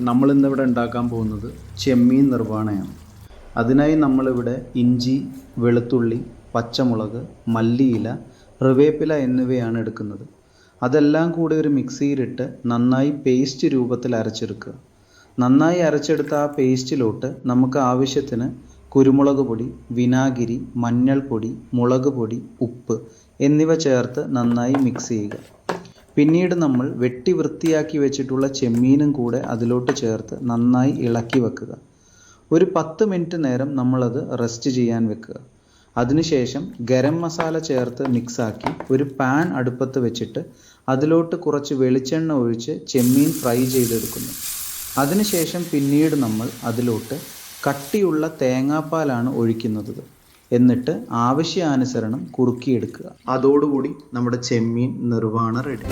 നമ്മളിന്നിവിടെ ഉണ്ടാക്കാൻ പോകുന്നത് ചെമ്മീൻ നിർവ്വാണയാണ്. അതിനായി നമ്മളിവിടെ ഇഞ്ചി, വെളുത്തുള്ളി, പച്ചമുളക്, മല്ലിയില, റിവേപ്പില എന്നിവയാണ് എടുക്കുന്നത്. അതെല്ലാം കൂടി ഒരു മിക്സിയിലിട്ട് നന്നായി പേസ്റ്റ് രൂപത്തിൽ അരച്ചെടുക്കുക. നന്നായി അരച്ചെടുത്ത ആ പേസ്റ്റിലോട്ട് നമുക്ക് ആവശ്യത്തിന് കുരുമുളക് പൊടി, വിനാഗിരി, മഞ്ഞൾപ്പൊടി, മുളക് പൊടി, ഉപ്പ് എന്നിവ ചേർത്ത് നന്നായി മിക്സ് ചെയ്യുക. പിന്നീട് നമ്മൾ വെട്ടി വൃത്തിയാക്കി വെച്ചിട്ടുള്ള ചെമ്മീനും കൂടെ അതിലോട്ട് ചേർത്ത് നന്നായി ഇളക്കി വെക്കുക. ഒരു 10 മിനിറ്റ് നേരം നമ്മളത് റെസ്റ്റ് ചെയ്യാൻ വെക്കുക. അതിനുശേഷം ഗരം മസാല ചേർത്ത് മിക്സാക്കി ഒരു പാൻ അടുപ്പത്ത് വെച്ചിട്ട് അതിലോട്ട് കുറച്ച് വെളിച്ചെണ്ണ ഒഴിച്ച് ചെമ്മീൻ ഫ്രൈ ചെയ്തെടുക്കുന്നു. അതിനുശേഷം പിന്നീട് നമ്മൾ അതിലോട്ട് കട്ടിയുള്ള തേങ്ങാപ്പാലാണ് ഒഴിക്കുന്നത്. എന്നിട്ട് ആവശ്യാനുസരണം കുറുക്കിയെടുക്കുക. അതോടുകൂടി നമ്മുടെ ചെമ്മീൻ നിർവ്വാണ റെഡി.